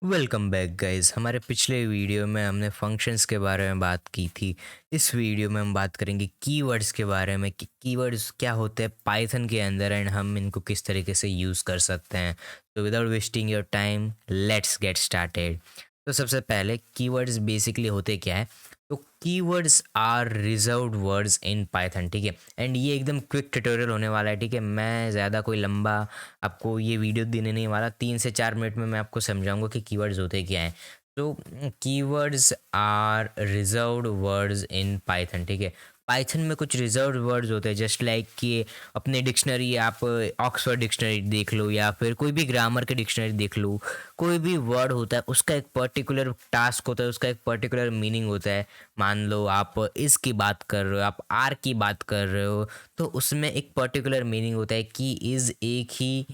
Welcome back guys. हमारे पिछले video में हमने फंक्शंस के बारे में बात की थी। इस वीडियो में हम बात करेंगे कीवर्ड्स के बारे में कि कीवर्ड्स क्या होते हैं पाइथन के अंदर एंड हम इनको किस तरीके से यूज़ कर सकते हैं। तो without wasting your time let's get started. तो सबसे पहले कीवर्ड्स बेसिकली होते क्या है। तो keywords are reserved words in Python, ठीक है। एंड ये एकदम क्विक ट्यूटोरियल होने वाला है, ठीक है। मैं ज़्यादा कोई लंबा आपको ये वीडियो देने नहीं वाला। 3 से 4 मिनट में मैं आपको समझाऊंगा कि कीवर्ड्स होते क्या हैं। तो keywords are reserved words in Python, ठीक है। पाइथन में कुछ रिजर्व्ड वर्ड्स होते हैं, जस्ट लाइक कि अपने डिक्शनरी आप ऑक्सफोर्ड डिक्शनरी देख लो या फिर कोई भी ग्रामर के डिक्शनरी देख लो। कोई भी वर्ड होता है उसका एक पर्टिकुलर टास्क होता है, उसका एक पर्टिकुलर मीनिंग होता है। मान लो आप इस की बात कर रहे हो, आप आर की बात कर रहे हो, तो उसमें एक पर्टिकुलर मीनिंग होता है कि इज़ एक ही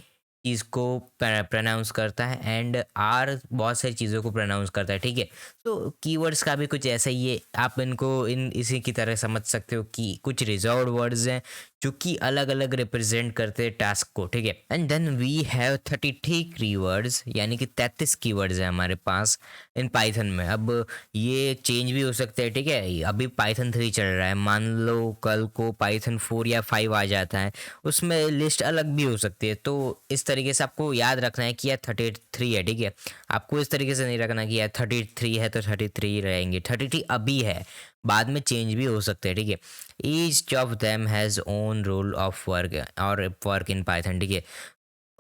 चीज़ को प्रोनाउंस करता है एंड आर बहुत सारी चीज़ों को प्रोनाउंस करता है, ठीक है। तो कीवर्ड्स का भी कुछ ऐसा ही है। आप इनको इसी की तरह समझ सकते हो कि कुछ रिजर्व्ड वर्ड्स हैं जो कि अलग अलग रिप्रेजेंट करते हैं टास्क को, ठीक है। And then we have 33 keywords, यानी कि 33 कीवर्ड्स हैं हमारे पास इन पाइथन में। अब ये चेंज भी हो सकते हैं, ठीक है। अभी पाइथन 3 चल रहा है, मान लो कल को पाइथन 4 या 5 आ जाता है, उसमें लिस्ट अलग भी हो सकती है। तो इस तरीके से आपको याद रखना है कि यार 33 है, ठीक है। आपको इस तरीके से नहीं रखना कि यार 33 है तो 33 रहेंगे। 33 अभी है, बाद में चेंज भी हो सकते हैं, ठीक है। Each of them has own role of work और वर्क इन पाइथन, ठीक है।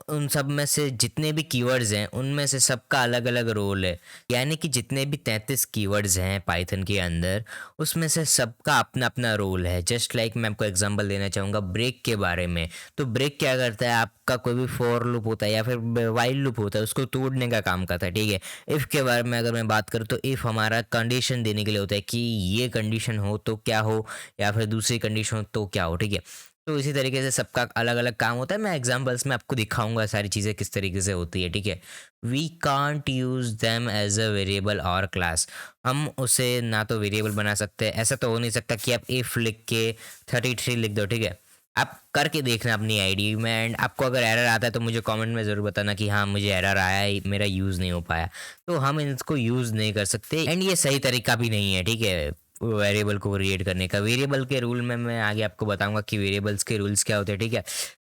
उन सब में से जितने भी कीवर्ड्स हैं उनमें से सबका अलग अलग रोल है, यानी कि जितने भी 33 कीवर्ड्स हैं पाइथन के अंदर उसमें से सबका अपना अपना रोल है। जस्ट लाइक मैं आपको एग्जांपल देना चाहूँगा ब्रेक के बारे में। तो ब्रेक क्या करता है, आपका कोई भी फॉर लूप होता है या फिर वाइल लूप होता है, उसको तोड़ने का काम करता है, ठीक है। इफ़ के बारे में अगर मैं बात करूँ तो इफ़ हमारा कंडीशन देने के लिए होता है कि ये कंडीशन हो तो क्या हो, या फिर दूसरी कंडीशन हो तो क्या हो, ठीक है। तो इसी तरीके से सबका अलग अलग काम होता है। मैं एग्जांपल्स में आपको दिखाऊंगा सारी चीज़ें किस तरीके से होती है, ठीक है। We can't use them as a variable और क्लास। हम उसे ना तो वेरिएबल बना सकते हैं, ऐसा तो हो नहीं सकता कि आप इफ लिख के 33 लिख दो, ठीक है। आप करके देखना अपनी आईडी में एंड आपको अगर एरर आता है तो मुझे कमेंट में ज़रूर बताना कि हाँ मुझे एरर आया है, मेरा यूज़ नहीं हो पाया। तो हम इसको यूज़ नहीं कर सकते एंड ये सही तरीका भी नहीं है, ठीक है, वेरिएबल को क्रिएट करने का। वेरिएबल के रूल में मैं आगे आपको बताऊंगा कि वेरिएबल्स के रूल्स क्या होते हैं, ठीक है।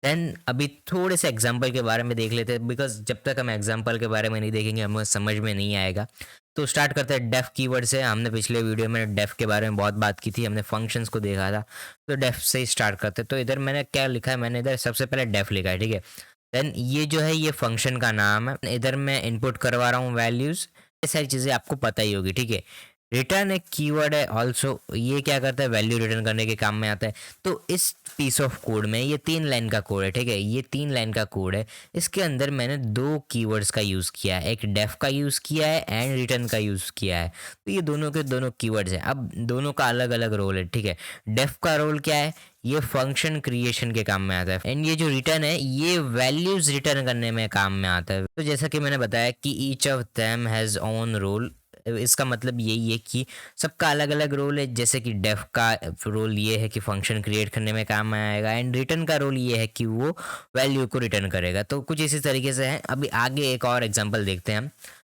देन अभी थोड़े से एग्जांपल के बारे में देख लेते हैं, बिकॉज जब तक हम एग्जांपल के बारे में नहीं देखेंगे हमें समझ में नहीं आएगा। तो स्टार्ट करते हैं डेफ कीवर्ड से। हमने पिछले वीडियो में डेफ के बारे में बहुत बात की थी, हमने फंक्शंस को देखा था। तो डेफ से ही स्टार्ट करते हैं। तो इधर मैंने क्या लिखा है, मैंने इधर सबसे पहले डेफ लिखा है, ठीक है। देन ये जो है ये फंक्शन का नाम है, इधर मैं इनपुट करवा रहा हूँ वैल्यूज़। ये सारी चीज़ें आपको पता ही होगी, ठीक है। रिटर्न एक कीवर्ड है ऑल्सो, ये क्या करता है, वैल्यू रिटर्न करने के काम में आता है। तो इस पीस ऑफ कोड में ये 3 लाइन का कोड है, ठीक है। ये 3 लाइन का कोड है, इसके अंदर मैंने 2 कीवर्ड्स का यूज़ किया है, एक डेफ का यूज़ किया है एंड रिटर्न का यूज़ किया है। तो ये दोनों के दोनों कीवर्ड्स हैं। अब दोनों का अलग अलग रोल है, ठीक है। डेफ का रोल क्या है, ये फंक्शन क्रिएशन के काम में आता है एंड ये जो रिटर्न है ये वैल्यूज रिटर्न करने में काम में आता है। तो जैसा कि मैंने बताया कि each of them has own role, इसका मतलब यही है कि सबका अलग अलग रोल है। जैसे कि डेफ का रोल ये है कि फंक्शन क्रिएट करने में काम में आएगा एंड रिटर्न का रोल ये है कि वो वैल्यू को रिटर्न करेगा। तो कुछ इसी तरीके से है। अभी आगे एक और एग्जांपल देखते हैं हम।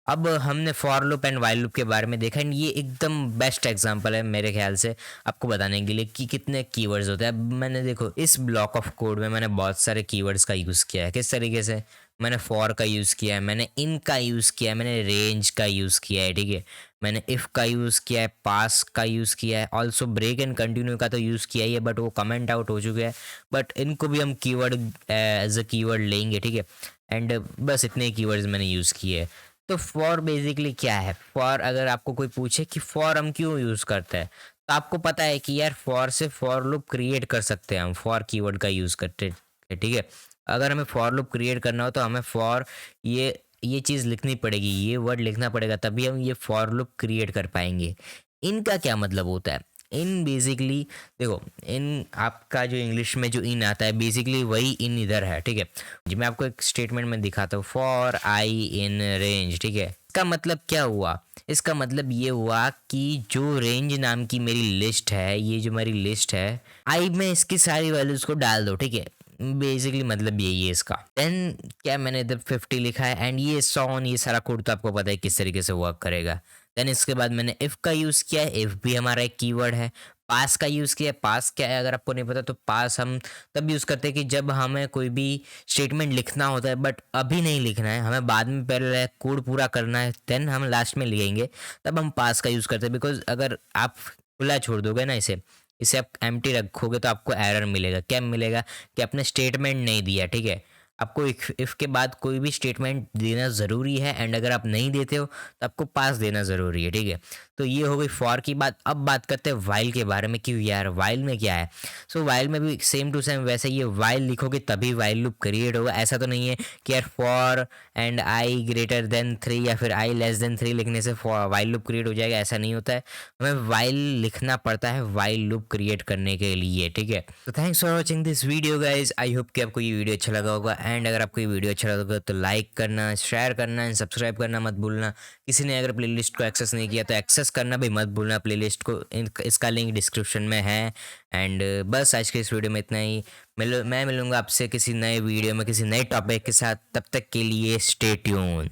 अब हमने for loop and while loop के बारे में देखा एंड ये एकदम बेस्ट एग्जांपल है मेरे ख्याल से आपको बताने के लिए कि कितने कीवर्ड्स होते हैं। अब मैंने देखो इस ब्लॉक ऑफ कोड में मैंने बहुत सारे कीवर्ड्स का यूज़ किया है। किस तरीके से, मैंने फॉर का यूज़ किया है, मैंने इन का यूज़ किया है, मैंने रेंज का यूज़ किया है, ठीक है। मैंने इफ़ का यूज़ किया है, पास का यूज़ किया है, ऑल्सो ब्रेक एंड कंटिन्यू का तो यूज़ किया ही है बट वो कमेंट आउट हो चुके हैं। बट इनको भी हम कीवर्ड एज अ कीवर्ड लेंगे, ठीक है। एंड बस इतने कीवर्ड्स मैंने यूज़ किए हैं। तो फॉर बेसिकली क्या है, फॉर अगर आपको कोई पूछे कि फॉर हम क्यों यूज़ करते हैं, तो आपको पता है कि यार फॉर से फॉर लूप क्रिएट कर सकते हैं हम फॉर कीवर्ड का यूज़ करते हैं, ठीक है। अगर हमें फॉर लूप क्रिएट करना हो तो हमें फॉर ये चीज़ लिखनी पड़ेगी, ये वर्ड लिखना पड़ेगा, तभी हम ये फॉर लूप क्रिएट कर पाएंगे। इनका क्या मतलब होता है, इन बेसिकली देखो, इन आपका जो इंग्लिश में जो इन आता है बेसिकली वही इन इधर है, ठीक है। जी मैं आपको एक स्टेटमेंट में दिखाता हूँ, फॉर आई इन रेंज, ठीक है। इसका मतलब क्या हुआ, इसका मतलब ये हुआ कि जो रेंज नाम की मेरी लिस्ट है, ये जो मेरी लिस्ट है, आई में इसकी सारी वैल्यूज को डाल दो, ठीक है। बेसिकली मतलब यही है इसका। देन क्या मैंने इधर 50 लिखा है एंड ये सॉन ये सारा कोड तो आपको पता है किस तरीके से वर्क करेगा। देन इसके बाद मैंने इफ़ का यूज़ किया है, इफ़ भी हमारा एक कीवर्ड है। पास का यूज़ किया है, पास क्या है अगर आपको नहीं पता तो पास हम तब यूज़ करते हैं कि जब हमें कोई भी स्टेटमेंट लिखना होता है बट अभी नहीं लिखना है, हमें बाद में पहले कोड पूरा करना है, देन हम लास्ट में लिखेंगे, तब हम पास का यूज़ करते हैं। बिकॉज अगर आप खुला छोड़ दोगे ना इसे आप एम्प्टी रखोगे तो आपको एरर मिलेगा। क्या मिलेगा कि आपने स्टेटमेंट नहीं दिया, ठीक है। आपको इफ़ के बाद कोई भी स्टेटमेंट देना ज़रूरी है एंड अगर आप नहीं देते हो तो आपको पास देना ज़रूरी है, ठीक है। तो ये हो गई फॉर की बात। अब बात करते हैं वाइल के बारे में कि यार वाइल में क्या है। सो वाइल में भी सेम टू सेम वैसे ये वाइल लिखोगे तभी वाइल लूप क्रिएट होगा। ऐसा तो नहीं है कि यार for and I greater than 3 या फिर आई लेस देन 3 लिखने से वाइल लूप क्रिएट हो जाएगा, ऐसा नहीं होता है। हमें वाइल लिखना पड़ता है वाइल लूप क्रिएट करने के लिए, ठीक है। तो thanks for watching this video guys. I hope कि आपको ये वीडियो अच्छा लगा होगा एंड अगर आपको ये वीडियो अच्छा लगा तो लाइक करना, शेयर करना एंड सब्सक्राइब करना मत भूलना। किसी ने अगर प्लेलिस्ट को एक्सेस नहीं किया तो एक्सेस करना भी मत भूलना प्लेलिस्ट को। इसका लिंक डिस्क्रिप्शन में है। एंड बस आज के इस वीडियो में इतना ही। मैं मिलूंगा आपसे किसी नए वीडियो में किसी नए टॉपिक के साथ। तब तक के लिए स्टे ट्यून।